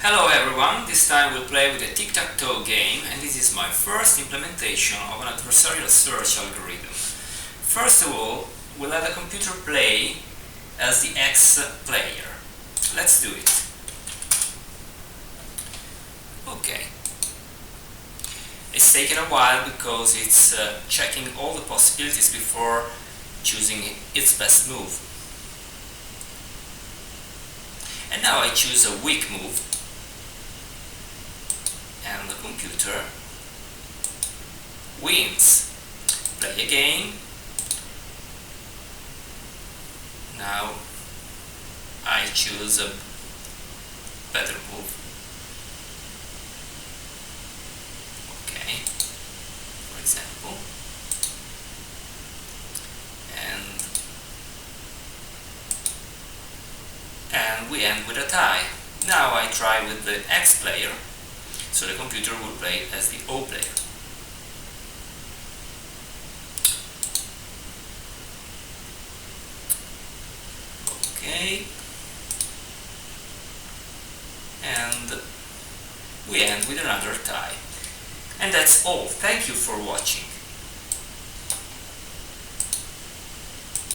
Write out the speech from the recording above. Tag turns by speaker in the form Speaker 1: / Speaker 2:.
Speaker 1: Hello everyone, this time we'll play with the Tic-Tac Toe game, and this is my first implementation of an adversarial search algorithm. First of all, we'll let the computer play as the X player. Let's do it. Okay. It's taken a while because it's checking all the possibilities before choosing its best move. And now I choose a weak move, and the computer wins. Play again. Now I choose a better move. Okay, for example. And we end with a tie. Now I try with the X player, so the computer will play as the O player. Okay. And we end with another tie. And that's all. Thank you for watching.